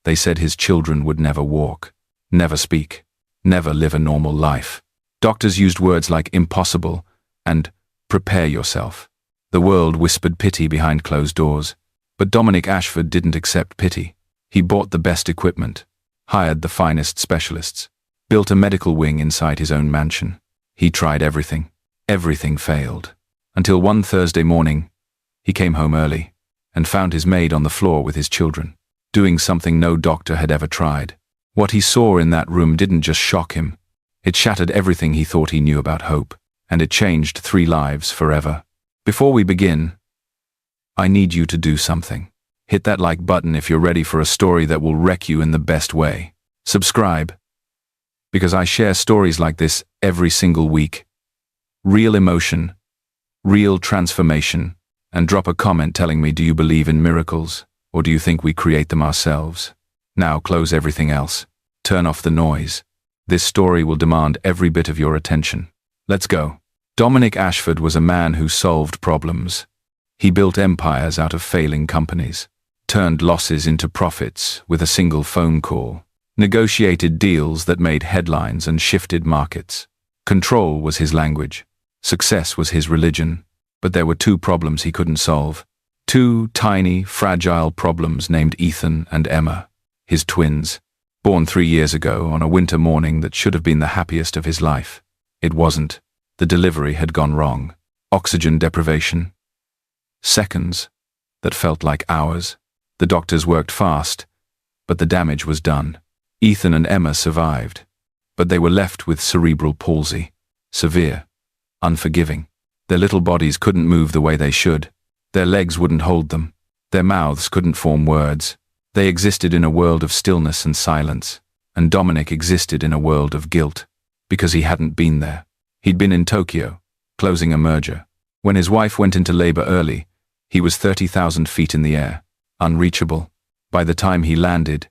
They said his children would never walk, never speak, never live a normal life. Doctors used words like impossible and prepare yourself. The world whispered pity behind closed doors. But Dominic Ashford didn't accept pity. He bought the best equipment, hired the finest specialists, built a medical wing inside his own mansion. He tried everything. Everything failed. Until one Thursday morning, he came home early and found his maid on the floor with his children, doing something no doctor had ever tried. What he saw in that room didn't just shock him. It shattered everything he thought he knew about hope, and it changed 3 lives forever. Before we begin, I need you to do something. Hit that like button if you're ready for a story that will wreck you in the best way. Subscribe, because I share stories like this every single week. Real emotion, real transformation, and drop a comment telling me, do you believe in miracles, or do you think we create them ourselves? Now close everything else. Turn off the noise. This story will demand every bit of your attention. Let's go. Dominic Ashford was a man who solved problems. He built empires out of failing companies, turned losses into profits with a single phone call, negotiated deals that made headlines and shifted markets. Control was his language. Success was his religion. But there were 2 problems he couldn't solve. 2 tiny, fragile problems named Ethan and Emma, his twins, born 3 years ago on a winter morning that should have been the happiest of his life. It wasn't. The delivery had gone wrong. Oxygen deprivation. Seconds that felt like hours. The doctors worked fast, but the damage was done. Ethan and Emma survived, but they were left with cerebral palsy. Severe, unforgiving. Their little bodies couldn't move the way they should. Their legs wouldn't hold them. Their mouths couldn't form words. They existed in a world of stillness and silence, and Dominic existed in a world of guilt, because he hadn't been there. He'd been in Tokyo, closing a merger. When his wife went into labor early, he was 30,000 feet in the air, unreachable. By the time he landed,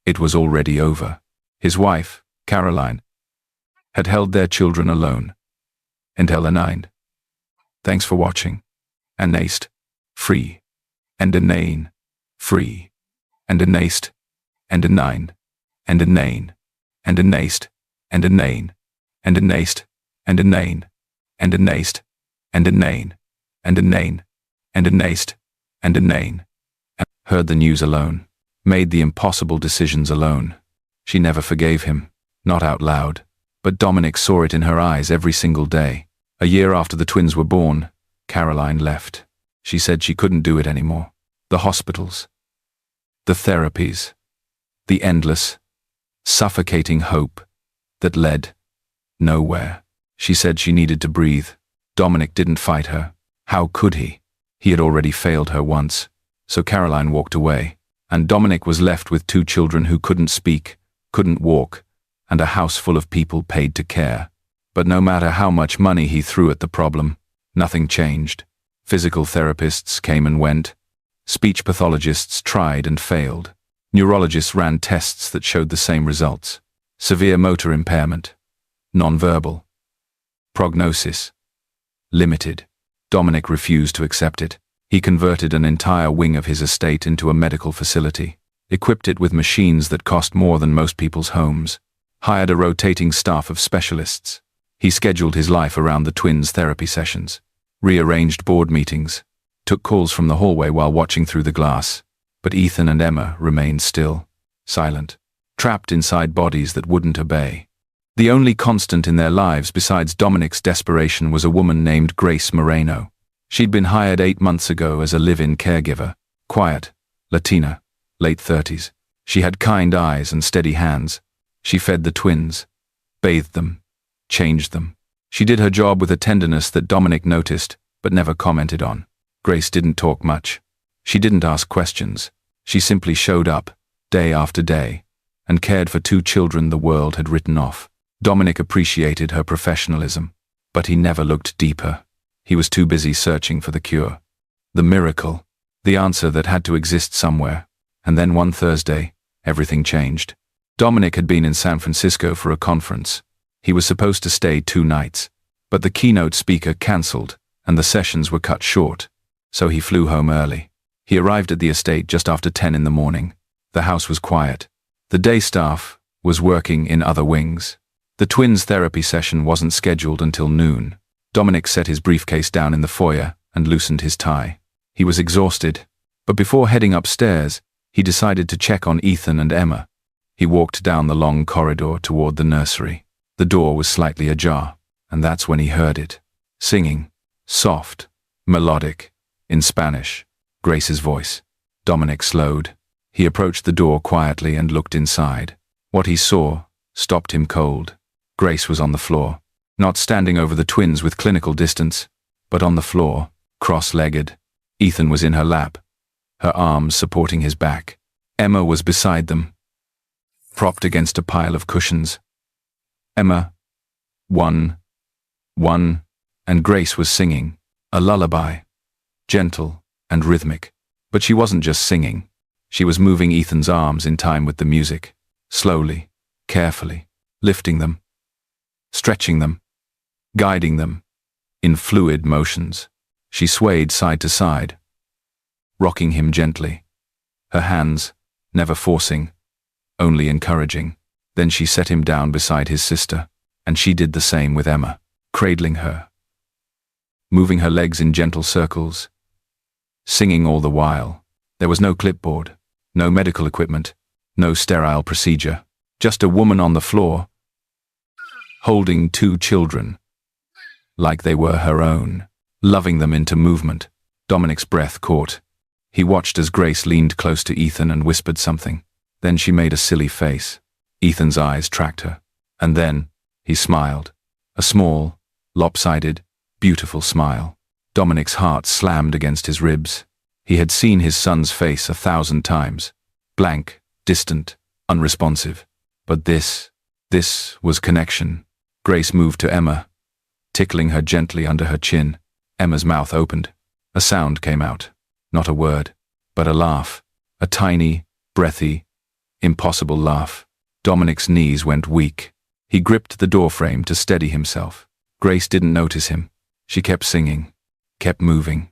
it was already over. His wife, Caroline, had held their children alone. Until the 9. Thanks for watching. And naist, free, and a nane, free, and a naist, and a 9, and a nane, and a naist, and a nane, and a naist, and a nane, and a naist, and a nane, and a nane, and a naist, and a nane. Heard the news alone, made the impossible decisions alone. She never forgave him, not out loud, but Dominic saw it in her eyes every single day. A year after the twins were born, Caroline left. She said she couldn't do it anymore. The hospitals, the therapies, the endless, suffocating hope that led nowhere. She said she needed to breathe. Dominic didn't fight her. How could he? He had already failed her once. So Caroline walked away, and Dominic was left with 2 children who couldn't speak, couldn't walk, and a house full of people paid to care. But no matter how much money he threw at the problem, nothing changed. Physical therapists came and went. Speech pathologists tried and failed. Neurologists ran tests that showed the same results. Severe motor impairment. Nonverbal. Prognosis. Limited. Dominic refused to accept it. He converted an entire wing of his estate into a medical facility, equipped it with machines that cost more than most people's homes, hired a rotating staff of specialists. He scheduled his life around the twins' therapy sessions, rearranged board meetings, took calls from the hallway while watching through the glass. But Ethan and Emma remained still, silent, trapped inside bodies that wouldn't obey. The only constant in their lives besides Dominic's desperation was a woman named Grace Moreno. She'd been hired 8 months ago as a live-in caregiver, quiet, Latina, late 30s. She had kind eyes and steady hands. She fed the twins, bathed them, changed them. She did her job with a tenderness that Dominic noticed, but never commented on. Grace didn't talk much. She didn't ask questions. She simply showed up, day after day, and cared for 2 children the world had written off. Dominic appreciated her professionalism, but he never looked deeper. He was too busy searching for the cure, the miracle, the answer that had to exist somewhere. And then one Thursday, everything changed. Dominic had been in San Francisco for a conference. He was supposed to stay 2 nights, but the keynote speaker cancelled, and the sessions were cut short, so he flew home early. He arrived at the estate just after 10 in the morning. The house was quiet. The day staff was working in other wings. The twins' therapy session wasn't scheduled until noon. Dominic set his briefcase down in the foyer and loosened his tie. He was exhausted, but before heading upstairs, he decided to check on Ethan and Emma. He walked down the long corridor toward the nursery. The door was slightly ajar, and that's when he heard it. Singing, soft, melodic, in Spanish, Grace's voice. Dominic slowed. He approached the door quietly and looked inside. What he saw stopped him cold. Grace was on the floor, not standing over the twins with clinical distance, but on the floor, cross-legged. Ethan was in her lap, her arms supporting his back. Emma was beside them, propped against a pile of cushions. Emma, one, and Grace was singing, a lullaby, gentle and rhythmic. But she wasn't just singing. She was moving Ethan's arms in time with the music, slowly, carefully, lifting them, stretching them, guiding them, in fluid motions. She swayed side to side, rocking him gently, her hands never forcing, only encouraging. Then she set him down beside his sister, and she did the same with Emma, cradling her, moving her legs in gentle circles, singing all the while. There was no clipboard, no medical equipment, no sterile procedure, just a woman on the floor, holding two children, like they were her own, loving them into movement. Dominic's breath caught. He watched as Grace leaned close to Ethan and whispered something. Then she made a silly face. Ethan's eyes tracked her. And then, he smiled. A small, lopsided, beautiful smile. Dominic's heart slammed against his ribs. He had seen his son's face 1,000 times. Blank, distant, unresponsive. But this was connection. Grace moved to Emma, tickling her gently under her chin. Emma's mouth opened. A sound came out. Not a word, but a laugh. A tiny, breathy, impossible laugh. Dominic's knees went weak. He gripped the doorframe to steady himself. Grace didn't notice him. She kept singing, kept moving,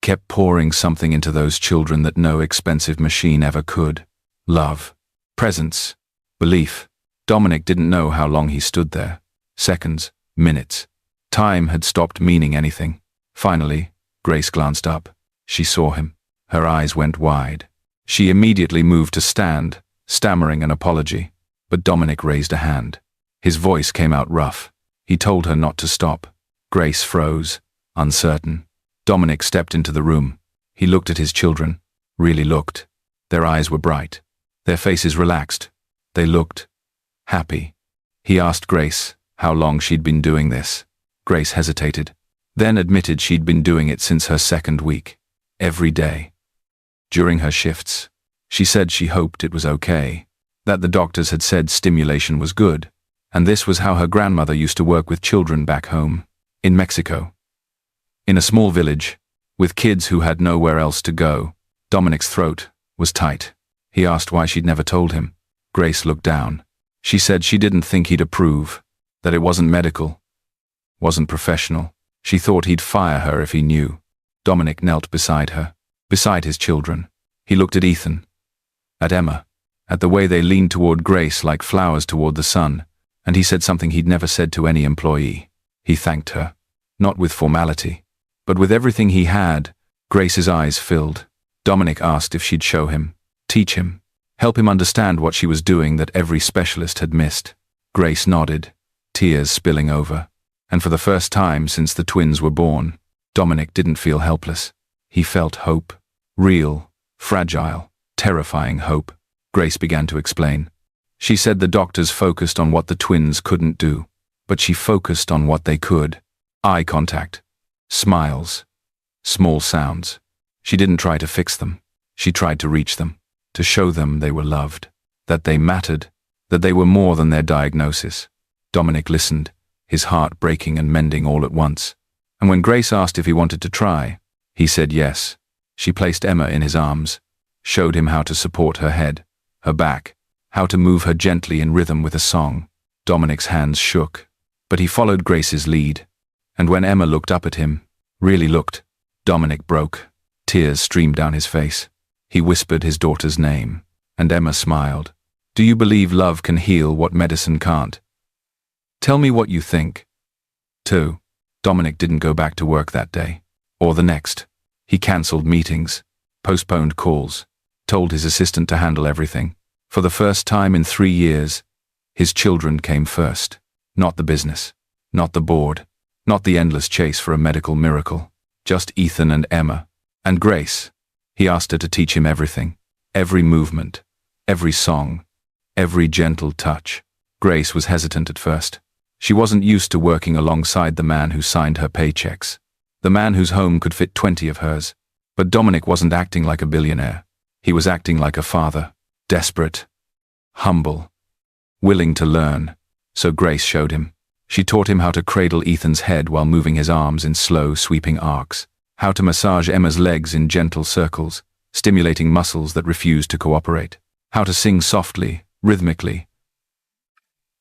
kept pouring something into those children that no expensive machine ever could. Love, presence, belief. Dominic didn't know how long he stood there. Seconds, minutes. Time had stopped meaning anything. Finally, Grace glanced up. She saw him. Her eyes went wide. She immediately moved to stand, stammering an apology. But Dominic raised a hand. His voice came out rough. He told her not to stop. Grace froze, uncertain. Dominic stepped into the room. He looked at his children, really looked. Their eyes were bright. Their faces relaxed. They looked happy. He asked Grace how long she'd been doing this. Grace hesitated, then admitted she'd been doing it since her second week. Every day. During her shifts. She said she hoped it was okay, that the doctors had said stimulation was good, and this was how her grandmother used to work with children back home, in Mexico. In a small village, with kids who had nowhere else to go. Dominic's throat was tight. He asked why she'd never told him. Grace looked down. She said she didn't think he'd approve, that it wasn't medical, wasn't professional. She thought he'd fire her if he knew. Dominic knelt beside her, beside his children. He looked at Ethan, at Emma, at the way they leaned toward Grace like flowers toward the sun, and he said something he'd never said to any employee. He thanked her, not with formality, but with everything he had. Grace's eyes filled. Dominic asked if she'd show him, teach him, help him understand what she was doing that every specialist had missed. Grace nodded, tears spilling over. And for the first time since the twins were born, Dominic didn't feel helpless. He felt hope. Real, fragile, terrifying hope. Grace began to explain. She said the doctors focused on what the twins couldn't do, but she focused on what they could. Eye contact, smiles, small sounds. She didn't try to fix them. She tried to reach them, to show them they were loved, that they mattered, that they were more than their diagnosis. Dominic listened, his heart breaking and mending all at once. And when Grace asked if he wanted to try, he said yes. She placed Emma in his arms, showed him how to support her head, her back, how to move her gently in rhythm with a song. Dominic's hands shook, but he followed Grace's lead. And when Emma looked up at him, really looked, Dominic broke. Tears streamed down his face. He whispered his daughter's name, And Emma smiled. Do you believe love can heal what medicine can't? Tell me what you think. 2. Dominic didn't go back to work that day. Or the next. He cancelled meetings, postponed calls, told his assistant to handle everything. For the first time in 3 years, his children came first. Not the business, not the board, not the endless chase for a medical miracle. Just Ethan and Emma. And Grace. He asked her to teach him everything. Every movement, every song, every gentle touch. Grace was hesitant at first. She wasn't used to working alongside the man who signed her paychecks, the man whose home could fit 20 of hers. But Dominic wasn't acting like a billionaire. He was acting like a father, desperate, humble, willing to learn. So Grace showed him. She taught him how to cradle Ethan's head while moving his arms in slow, sweeping arcs, how to massage Emma's legs in gentle circles, stimulating muscles that refused to cooperate, how to sing softly, rhythmically,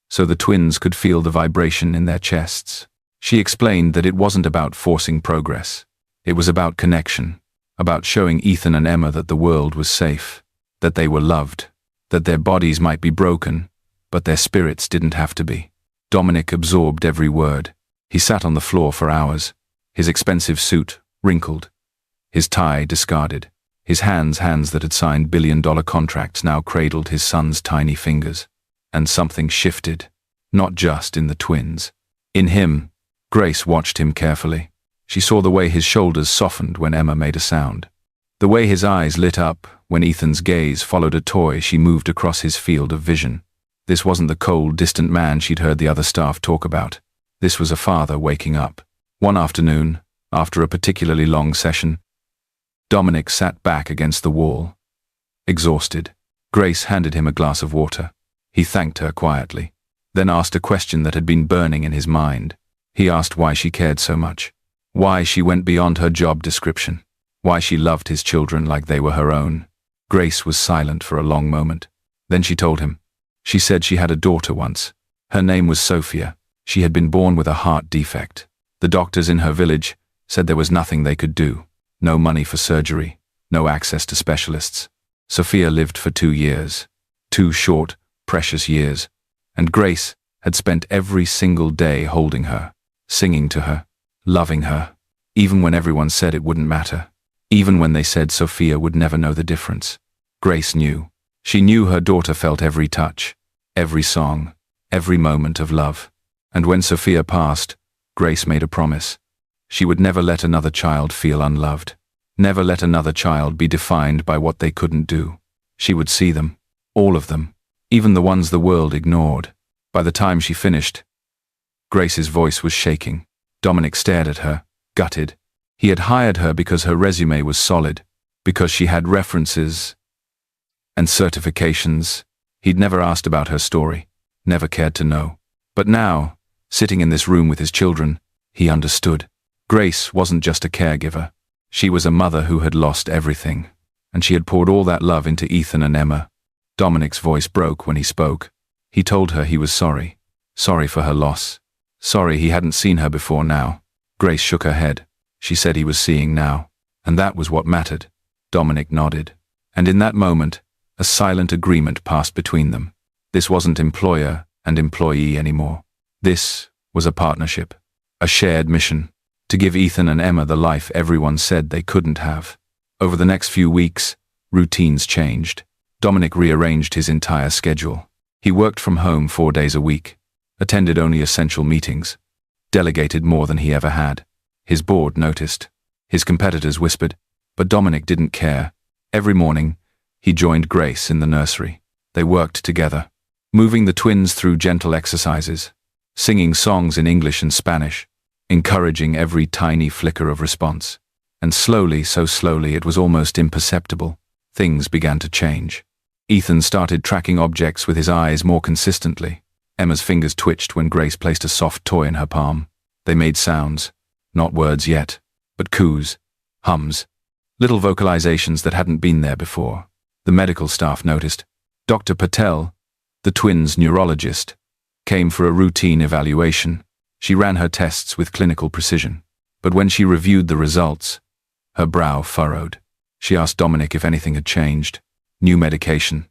so the twins could feel the vibration in their chests. She explained that it wasn't about forcing progress. It was about connection, about showing Ethan and Emma that the world was safe, that they were loved, that their bodies might be broken, but their spirits didn't have to be. Dominic absorbed every word. He sat on the floor for hours, his expensive suit wrinkled, his tie discarded. His hands that had signed billion-dollar contracts now cradled his son's tiny fingers. And something shifted, not just in the twins. In him. Grace watched him carefully. She saw the way his shoulders softened when Emma made a sound. The way his eyes lit up when Ethan's gaze followed a toy she moved across his field of vision. This wasn't the cold, distant man she'd heard the other staff talk about. This was a father waking up. One afternoon, after a particularly long session, Dominic sat back against the wall, exhausted. Grace handed him a glass of water. He thanked her quietly, then asked a question that had been burning in his mind. He asked why she cared so much, why she went beyond her job description, why she loved his children like they were her own. Grace was silent for a long moment. Then she told him. She said she had a daughter once. Her name was Sophia. She had been born with a heart defect. The doctors in her village said there was nothing they could do. No money for surgery, no access to specialists. Sophia lived for 2 years. 2 short, precious years. And Grace had spent every single day holding her, singing to her, loving her, even when everyone said it wouldn't matter, even when they said Sophia would never know the difference. Grace knew. She knew her daughter felt every touch, every song, every moment of love. And when Sophia passed, Grace made a promise. She would never let another child feel unloved, never let another child be defined by what they couldn't do. She would see them, all of them, even the ones the world ignored. By the time she finished, Grace's voice was shaking. Dominic stared at her, gutted. He had hired her because her resume was solid, because she had references and certifications. He'd never asked about her story, never cared to know. But now, sitting in this room with his children, he understood. Grace wasn't just a caregiver. She was a mother who had lost everything, and she had poured all that love into Ethan and Emma. Dominic's voice broke when he spoke. He told her he was sorry. Sorry for her loss. Sorry he hadn't seen her before now. Grace shook her head. She said he was seeing now, and that was what mattered. Dominic nodded. And in that moment, a silent agreement passed between them. This wasn't employer and employee anymore. This was a partnership, a shared mission. To give Ethan and Emma the life everyone said they couldn't have. Over the next few weeks, routines changed. Dominic rearranged his entire schedule. He worked from home 4 days a week, attended only essential meetings, delegated more than he ever had. His board noticed. His competitors whispered, but Dominic didn't care. Every morning, he joined Grace in the nursery. They worked together, moving the twins through gentle exercises, singing songs in English and Spanish, encouraging every tiny flicker of response. And slowly, so slowly it was almost imperceptible, things began to change. Ethan started tracking objects with his eyes more consistently. Emma's fingers twitched when Grace placed a soft toy in her palm. They made sounds, not words yet, but coos, hums, little vocalizations that hadn't been there before. The medical staff noticed. Dr. Patel, the twins' neurologist, came for a routine evaluation. She ran her tests with clinical precision, but when she reviewed the results, her brow furrowed. She asked Dominic if anything had changed. New medication,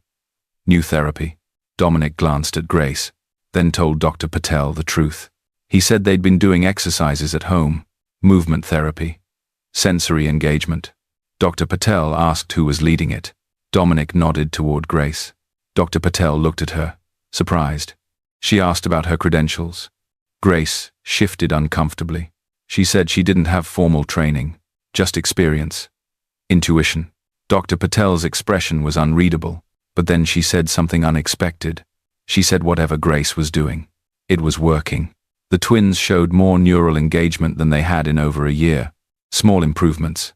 New therapy. Dominic glanced at Grace, then told Dr. Patel the truth. He said they'd been doing exercises at home, movement therapy, sensory engagement. Dr. Patel asked who was leading it. Dominic nodded toward Grace. Dr. Patel looked at her, surprised. She asked about her credentials. Grace shifted uncomfortably. She said she didn't have formal training, just experience. Intuition. Dr. Patel's expression was unreadable, but then she said something unexpected. She said whatever Grace was doing, it was working. The twins showed more neural engagement than they had in over a year. Small improvements,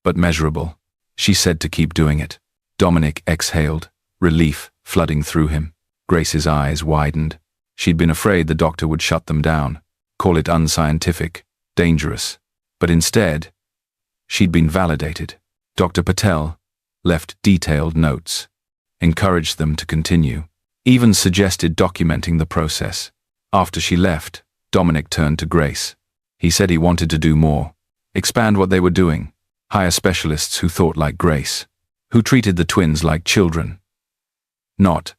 but measurable. She said to keep doing it. Dominic exhaled, relief flooding through him. Grace's eyes widened. She'd been afraid the doctor would shut them down, call it unscientific, dangerous. But instead, she'd been validated. Dr. Patel left detailed notes, encouraged them to continue, even suggested documenting the process. After she left, Dominic turned to Grace. He said he wanted to do more, expand what they were doing, hire specialists who thought like Grace, who treated the twins like children, not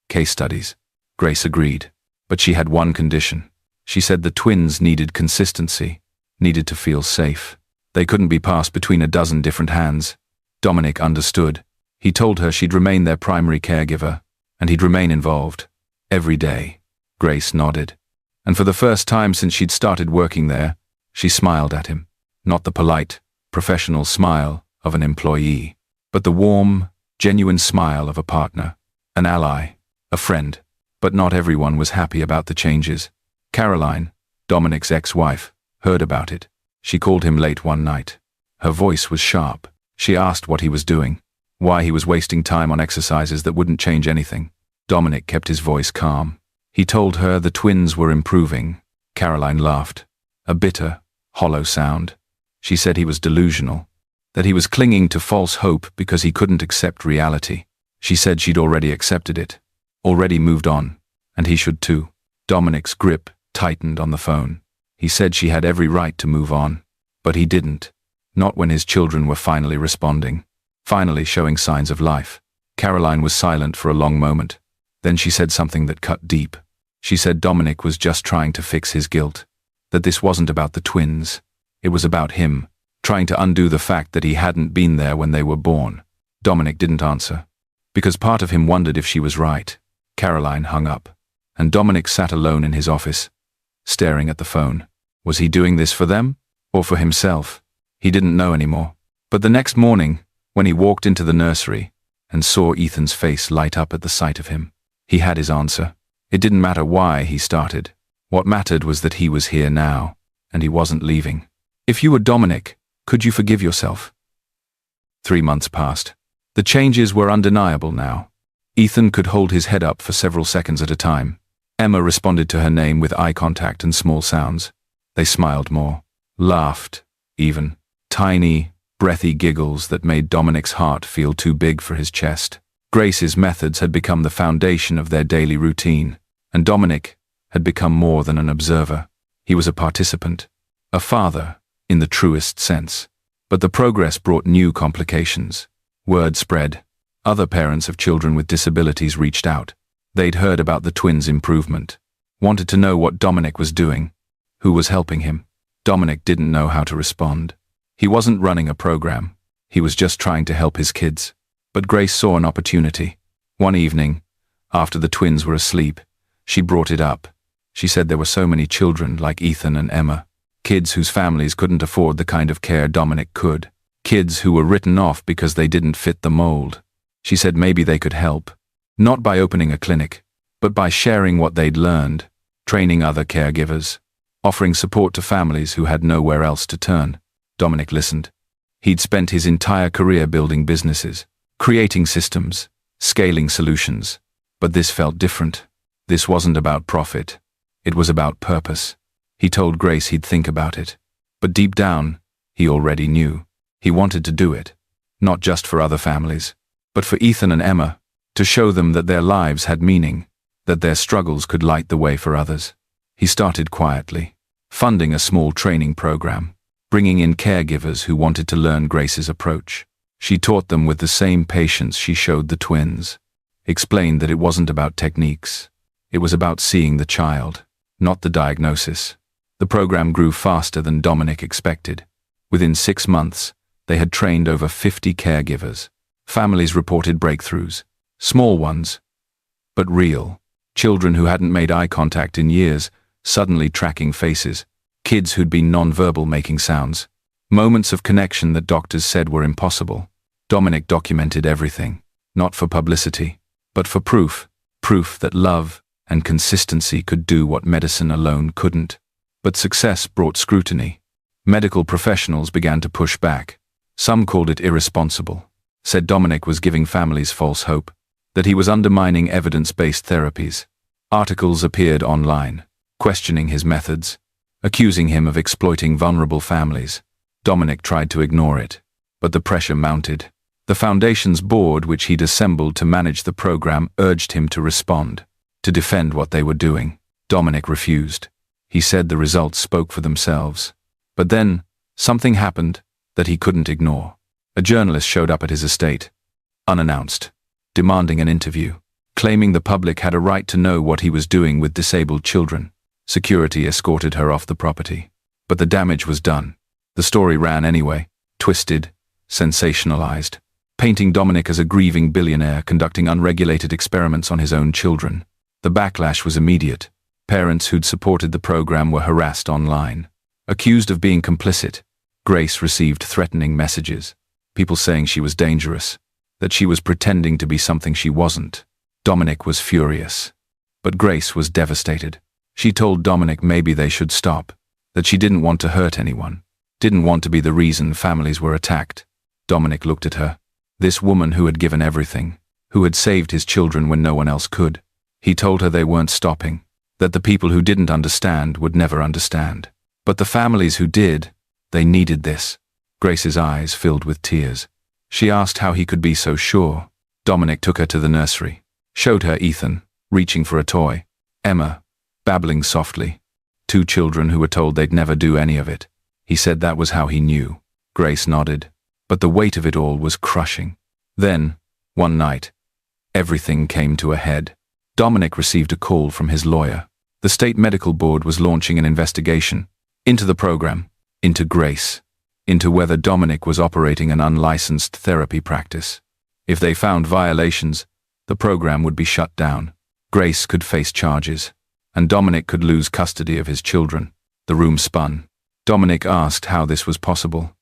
case studies. Grace agreed, but she had one condition. She said the twins needed consistency, needed to feel safe. They couldn't be passed between a dozen different hands. Dominic understood. He told her she'd remain their primary caregiver, and he'd remain involved, every day. Grace nodded, and for the first time since she'd started working there, she smiled at him. Not the polite, professional smile of an employee, but the warm, genuine smile of a partner, an ally, a friend. But not everyone was happy about the changes. Caroline, Dominic's ex-wife, heard about it. She called him late one night. Her voice was sharp. She asked what he was doing, why he was wasting time on exercises that wouldn't change anything. Dominic kept his voice calm. He told her the twins were improving. Caroline laughed, a bitter, hollow sound. She said he was delusional, that he was clinging to false hope because he couldn't accept reality. She said she'd already accepted it, already moved on, and he should too. Dominic's grip tightened on the phone. He said she had every right to move on, but he didn't. Not when his children were finally responding, finally showing signs of life. Caroline was silent for a long moment. Then she said something that cut deep. She said Dominic was just trying to fix his guilt, that this wasn't about the twins. It was about him, trying to undo the fact that he hadn't been there when they were born. Dominic didn't answer, because part of him wondered if she was right. Caroline hung up, and Dominic sat alone in his office, staring at the phone. Was he doing this for them, or for himself? He didn't know anymore. But the next morning, when he walked into the nursery and saw Ethan's face light up at the sight of him, he had his answer. It didn't matter why he started. What mattered was that he was here now, and he wasn't leaving. If you were Dominic, could you forgive yourself? 3 months passed. The changes were undeniable now. Ethan could hold his head up for several seconds at a time. Emma responded to her name with eye contact and small sounds. They smiled more, laughed, even. Tiny, breathy giggles that made Dominic's heart feel too big for his chest. Grace's methods had become the foundation of their daily routine, and Dominic had become more than an observer. He was a participant, a father, in the truest sense. But the progress brought new complications. Word spread. Other parents of children with disabilities reached out. They'd heard about the twins' improvement, wanted to know what Dominic was doing, who was helping him. Dominic didn't know how to respond. He wasn't running a program. He was just trying to help his kids. But Grace saw an opportunity. One evening, after the twins were asleep, she brought it up. She said there were so many children like Ethan and Emma, kids whose families couldn't afford the kind of care Dominic could, kids who were written off because they didn't fit the mold. She said maybe they could help, not by opening a clinic, but by sharing what they'd learned, training other caregivers, offering support to families who had nowhere else to turn. Dominic listened. He'd spent his entire career building businesses, creating systems, scaling solutions. But this felt different. This wasn't about profit. It was about purpose. He told Grace he'd think about it. But deep down, he already knew. He wanted to do it, not just for other families, but for Ethan and Emma, to show them that their lives had meaning, that their struggles could light the way for others. He started quietly, funding a small training program, bringing in caregivers who wanted to learn Grace's approach. She taught them with the same patience she showed the twins. explained that it wasn't about techniques. It was about seeing the child, not the diagnosis. The program grew faster than Dominic expected. Within 6 months, they had trained over 50 caregivers. Families reported breakthroughs, small ones, but real. Children who hadn't made eye contact in years, suddenly tracking faces. Kids who'd been non-verbal making sounds. Moments of connection that doctors said were impossible. Dominic documented everything, not for publicity, but for proof that love and consistency could do what medicine alone couldn't. But success brought scrutiny. Medical professionals began to push back. Some called it irresponsible, said Dominic was giving families false hope, that he was undermining evidence-based therapies. Articles appeared online, questioning his methods, accusing him of exploiting vulnerable families. Dominic tried to ignore it, but the pressure mounted. The Foundation's board, which he'd assembled to manage the program, urged him to respond, to defend what they were doing. Dominic refused. He said the results spoke for themselves. But then, something happened that he couldn't ignore. A journalist showed up at his estate, unannounced, demanding an interview, claiming the public had a right to know what he was doing with disabled children. Security escorted her off the property. But the damage was done. The story ran anyway, twisted, sensationalized, painting Dominic as a grieving billionaire conducting unregulated experiments on his own children. The backlash was immediate. Parents who'd supported the program were harassed online, accused of being complicit. Grace received threatening messages, people saying she was dangerous, that she was pretending to be something she wasn't. Dominic was furious. But Grace was devastated. She told Dominic maybe they should stop, that she didn't want to hurt anyone, didn't want to be the reason families were attacked. Dominic looked at her, this woman who had given everything, who had saved his children when no one else could. He told her they weren't stopping, that the people who didn't understand would never understand. But the families who did, they needed this. Grace's eyes filled with tears. She asked how he could be so sure. Dominic took her to the nursery, showed her Ethan, reaching for a toy, Emma, babbling softly, 2 children who were told they'd never do any of it. He said that was how he knew. Grace nodded, but the weight of it all was crushing. Then, one night, everything came to a head. Dominic received a call from his lawyer. The state medical board was launching an investigation into the program, into Grace, into whether Dominic was operating an unlicensed therapy practice. If they found violations, the program would be shut down. Grace could face charges, and Dominic could lose custody of his children. The room spun. Dominic asked how this was possible.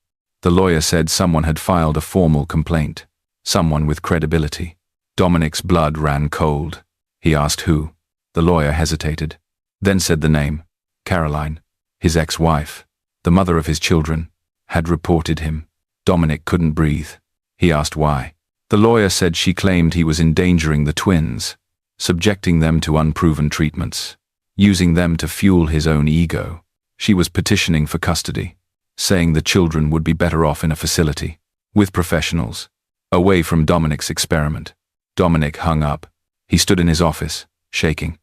The lawyer said someone had filed a formal complaint, someone with credibility. Dominic's blood ran cold. He asked who. The lawyer hesitated, then said the name. Caroline, his ex-wife, the mother of his children, had reported him. Dominic couldn't breathe. He asked why. The lawyer said she claimed he was endangering the twins, subjecting them to unproven treatments, using them to fuel his own ego. She was petitioning for custody, saying the children would be better off in a facility, with professionals, away from Dominic's experiment. Dominic hung up. He stood in his office, shaking.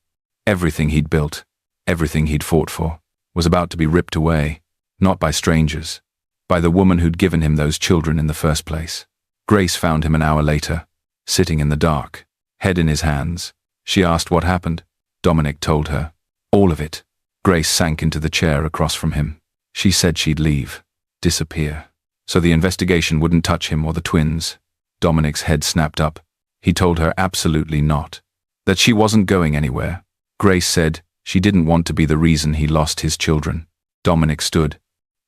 Everything he'd built, everything he'd fought for, was about to be ripped away, not by strangers, by the woman who'd given him those children in the first place. Grace found him an hour later, sitting in the dark, head in his hands. She asked what happened. Dominic told her. All of it. Grace sank into the chair across from him. She said she'd leave, disappear, so the investigation wouldn't touch him or the twins. Dominic's head snapped up. He told her absolutely not, that she wasn't going anywhere. Grace said she didn't want to be the reason he lost his children. Dominic stood.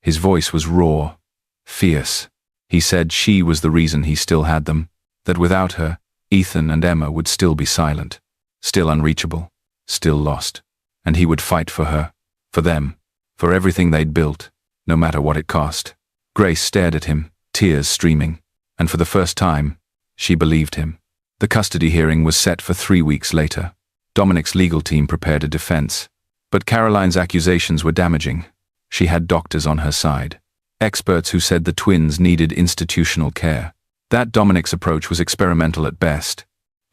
His voice was raw, fierce. He said she was the reason he still had them, that without her, Ethan and Emma would still be silent, still unreachable, still lost. And he would fight for her, for them, for everything they'd built, no matter what it cost. Grace stared at him, tears streaming, and for the first time, she believed him. The custody hearing was set for 3 weeks later. Dominic's legal team prepared a defense, but Caroline's accusations were damaging. She had doctors on her side, experts who said the twins needed institutional care. That Dominic's approach was experimental at best,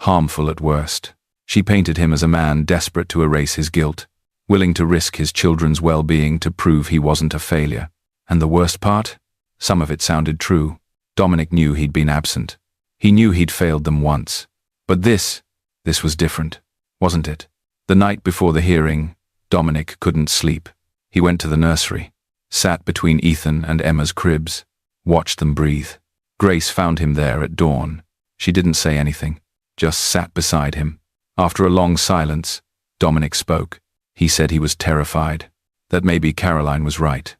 harmful at worst. She painted him as a man desperate to erase his guilt, willing to risk his children's well-being to prove he wasn't a failure. And the worst part? Some of it sounded true. Dominic knew he'd been absent. He knew he'd failed them once. But this, This was different, wasn't it? The night before the hearing, Dominic couldn't sleep. He went to the nursery, sat between Ethan and Emma's cribs, watched them breathe. Grace found him there at dawn. She didn't say anything, just sat beside him. After a long silence, Dominic spoke. He said he was terrified, that maybe Caroline was right.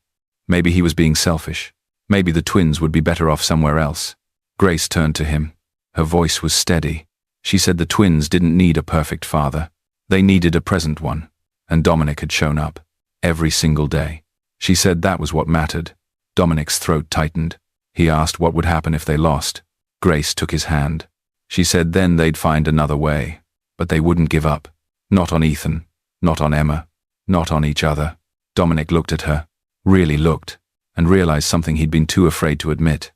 Maybe he was being selfish. Maybe the twins would be better off somewhere else. Grace turned to him. Her voice was steady. She said the twins didn't need a perfect father. They needed a present one. And Dominic had shown up. Every single day. She said that was what mattered. Dominic's throat tightened. He asked what would happen if they lost. Grace took his hand. She said then they'd find another way. But they wouldn't give up. Not on Ethan. Not on Emma. Not on each other. Dominic looked at her. Really looked. And realized something he'd been too afraid to admit.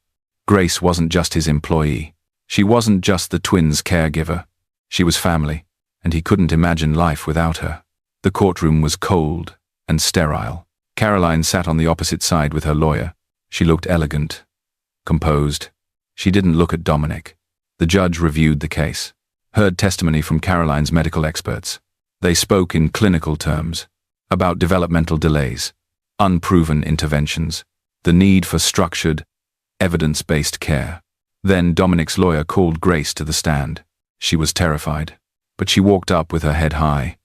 Grace wasn't just his employee. She wasn't just the twins' caregiver. She was family. And he couldn't imagine life without her. The courtroom was cold and sterile. Caroline sat on the opposite side with her lawyer. She looked elegant, composed. She didn't look at Dominic. The judge reviewed the case, heard testimony from Caroline's medical experts. They spoke in clinical terms about developmental delays, unproven interventions, the need for structured, evidence-based care. Then Dominic's lawyer called Grace to the stand. She was terrified, but she walked up with her head high.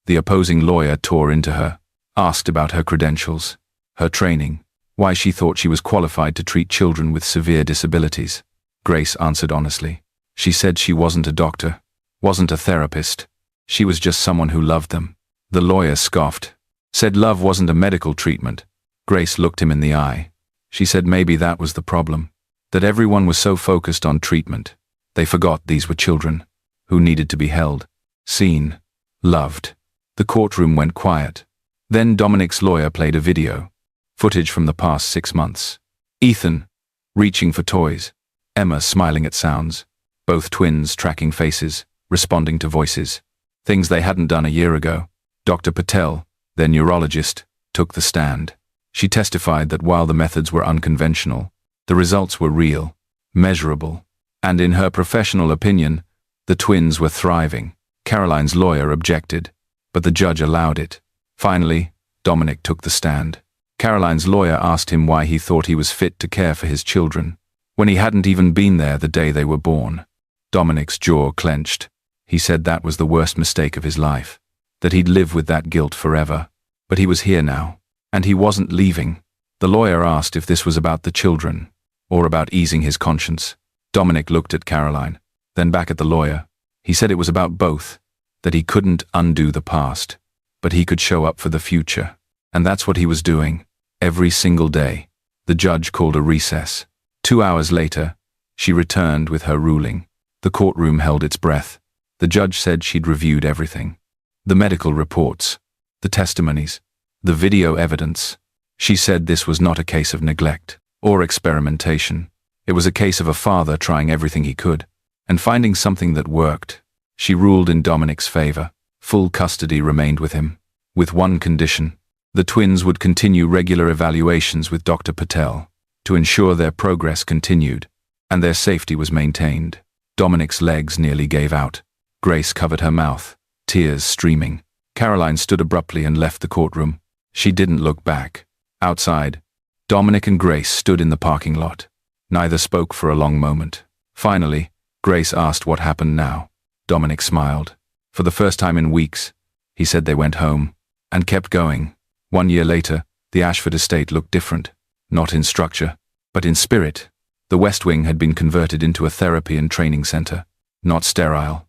The opposing lawyer tore into her, asked about her credentials, her training, why she thought she was qualified to treat children with severe disabilities. Grace answered honestly. She said she wasn't a doctor, wasn't a therapist. She was just someone who loved them. The lawyer scoffed, said love wasn't a medical treatment. Grace looked him in the eye. She said maybe that was the problem, that everyone was so focused on treatment. They forgot these were children, who needed to be held, seen, loved. The courtroom went quiet. Then Dominic's lawyer played a video, footage from the past 6 months. Ethan, reaching for toys. Emma smiling at sounds. Both twins tracking faces, responding to voices. Things they hadn't done a year ago. Dr. Patel, their neurologist, took the stand. She testified that while the methods were unconventional, the results were real, measurable, and in her professional opinion, the twins were thriving. Caroline's lawyer objected, but the judge allowed it. Finally, Dominic took the stand. Caroline's lawyer asked him why he thought he was fit to care for his children, when he hadn't even been there the day they were born. Dominic's jaw clenched. He said that was the worst mistake of his life, that he'd live with that guilt forever. But he was here now, and he wasn't leaving. The lawyer asked if this was about the children, or about easing his conscience. Dominic looked at Caroline, then back at the lawyer. He said it was about both, that he couldn't undo the past, but he could show up for the future. And that's what he was doing, every single day. The judge called a recess. 2 hours later, she returned with her ruling. The courtroom held its breath. The judge said she'd reviewed everything. The medical reports, the testimonies, the video evidence. She said this was not a case of neglect or experimentation. It was a case of a father trying everything he could and finding something that worked. She ruled in Dominic's favor. Full custody remained with him, with one condition. The twins would continue regular evaluations with Dr. Patel to ensure their progress continued and their safety was maintained. Dominic's legs nearly gave out. Grace covered her mouth, tears streaming. Caroline stood abruptly and left the courtroom. She didn't look back. Outside, Dominic and Grace stood in the parking lot. Neither spoke for a long moment. Finally, Grace asked what happened now. Dominic smiled. For the first time in weeks, he said they went home and kept going. 1 year later, the Ashford estate looked different, not in structure, but in spirit. The West Wing had been converted into a therapy and training center, not sterile,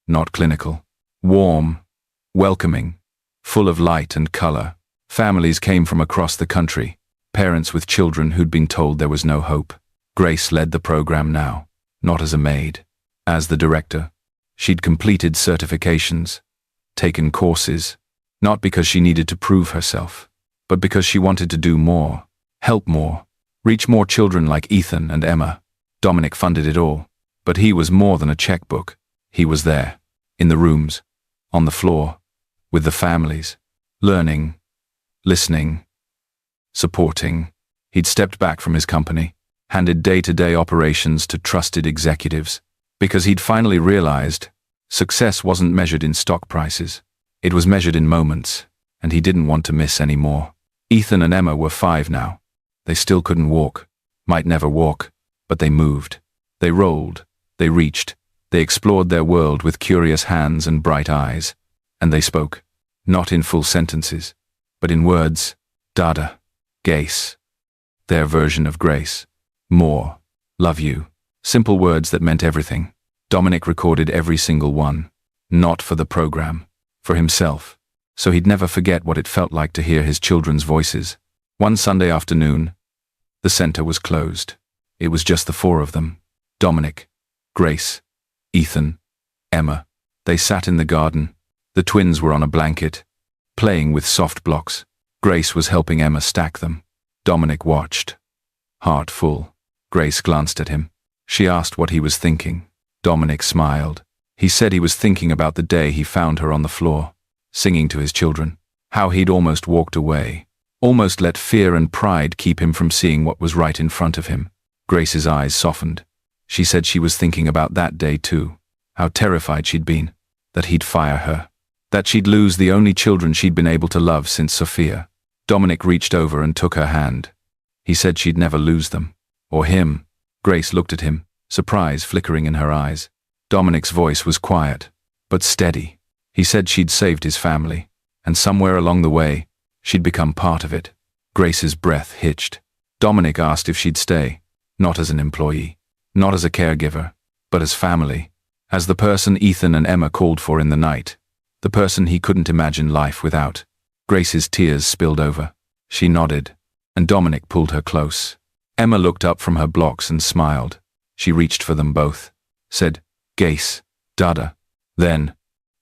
not clinical. Warm, welcoming, full of light and color. Families came from across the country, parents with children who'd been told there was no hope. Grace led the program now, not as a maid, as the director. She'd completed certifications, taken courses, not because she needed to prove herself, but because she wanted to do more, help more, reach more children like Ethan and Emma. Dominic funded it all, but he was more than a checkbook. He was there, in the rooms, on the floor, with the families, learning, listening, supporting. He'd stepped back from his company, handed day-to-day operations to trusted executives, because he'd finally realized Success wasn't measured in stock prices. It was measured in moments, and he didn't want to miss any more. Ethan and Emma were 5 now. They still couldn't walk, might never walk, but they moved. They rolled, they reached, they explored their world with curious hands and bright eyes. And they spoke, not in full sentences, but in words. Dada, Gace. Their version of grace. More. Love you. Simple words that meant everything. Dominic recorded every single one. Not for the program. For himself. So he'd never forget what it felt like to hear his children's voices. One Sunday afternoon, the center was closed. It was just the 4 of them. Dominic, Grace, Ethan, Emma. They sat in the garden. The twins were on a blanket, playing with soft blocks. Grace was helping Emma stack them. Dominic watched. Heart full. Grace glanced at him. She asked what he was thinking. Dominic smiled. He said he was thinking about the day he found her on the floor, singing to his children. How he'd almost walked away. Almost let fear and pride keep him from seeing what was right in front of him. Grace's eyes softened. She said she was thinking about that day too. How terrified she'd been. That he'd fire her. That she'd lose the only children she'd been able to love since Sophia. Dominic reached over and took her hand. He said she'd never lose them. Or him. Grace looked at him, surprise flickering in her eyes. Dominic's voice was quiet, but steady. He said she'd saved his family, and somewhere along the way, she'd become part of it. Grace's breath hitched. Dominic asked if she'd stay, not as an employee, not as a caregiver, but as family, as the person Ethan and Emma called for in the night, the person he couldn't imagine life without. Grace's tears spilled over. She nodded, and Dominic pulled her close. Emma looked up from her blocks and smiled. She reached for them both, said, Gace, Dada. Then,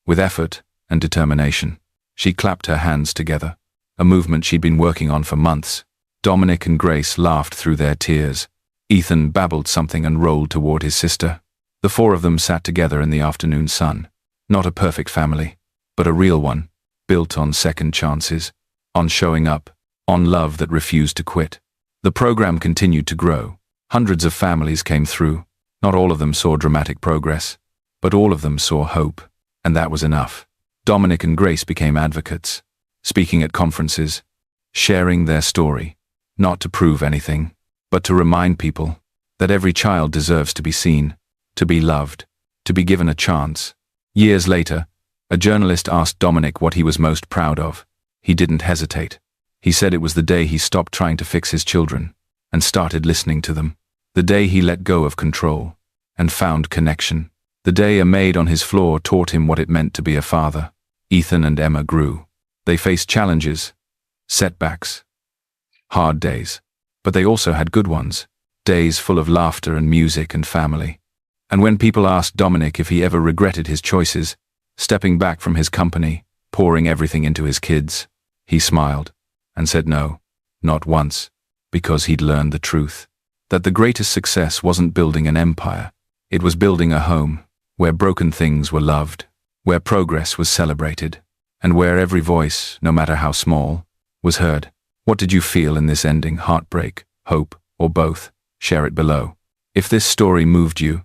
with effort and determination, she clapped her hands together, a movement she'd been working on for months. Dominic and Grace laughed through their tears. Ethan babbled something and rolled toward his sister. The 4 of them sat together in the afternoon sun. Not a perfect family, but a real one, built on second chances, on showing up, on love that refused to quit. The program continued to grow. Hundreds of families came through. Not all of them saw dramatic progress, but all of them saw hope, and that was enough. Dominic and Grace became advocates, speaking at conferences, sharing their story, not to prove anything, but to remind people that every child deserves to be seen, to be loved, to be given a chance. Years later, a journalist asked Dominic what he was most proud of. He didn't hesitate. He said it was the day he stopped trying to fix his children and started listening to them. The day he let go of control and found connection. The day a maid on his floor taught him what it meant to be a father. Ethan and Emma grew. They faced challenges, setbacks, hard days, but they also had good ones, days full of laughter and music and family. And when people asked Dominic if he ever regretted his choices, stepping back from his company, pouring everything into his kids, he smiled and said no, not once, because he'd learned the truth. That the greatest success wasn't building an empire, it was building a home, where broken things were loved, where progress was celebrated, and where every voice, no matter how small, was heard. What did you feel in this ending? Heartbreak, hope, or both? Share it below. If this story moved you,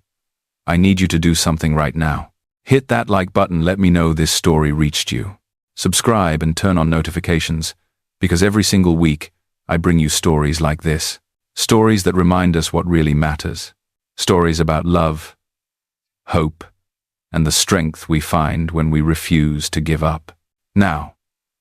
I need you to do something right now. Hit that like button, let me know this story reached you. Subscribe and turn on notifications, because every single week, I bring you stories like this. Stories that remind us what really matters. Stories about love, hope, and the strength we find when we refuse to give up. Now,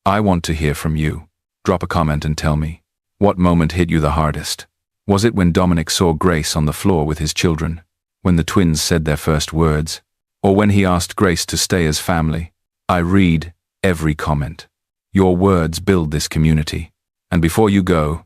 I want to hear from you. Drop a comment and tell me, what moment hit you the hardest? Was it when Dominic saw Grace on the floor with his children? When the twins said their first words? Or when he asked Grace to stay as family? I read every comment. Your words build this community. And before you go,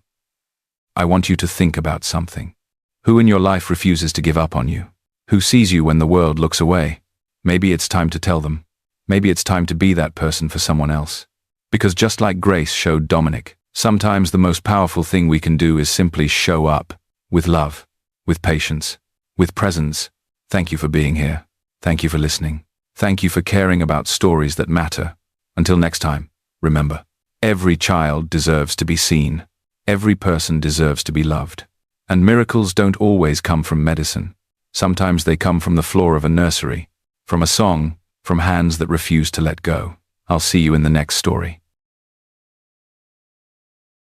I want you to think about something. Who in your life refuses to give up on you? Who sees you when the world looks away? Maybe it's time to tell them. Maybe it's time to be that person for someone else. Because just like Grace showed Dominic, sometimes the most powerful thing we can do is simply show up, with love, with patience, with presence. Thank you for being here. Thank you for listening. Thank you for caring about stories that matter. Until next time, remember, every child deserves to be seen. Every person deserves to be loved. And miracles don't always come from medicine. Sometimes they come from the floor of a nursery, from a song, from hands that refuse to let go. I'll see you in the next story.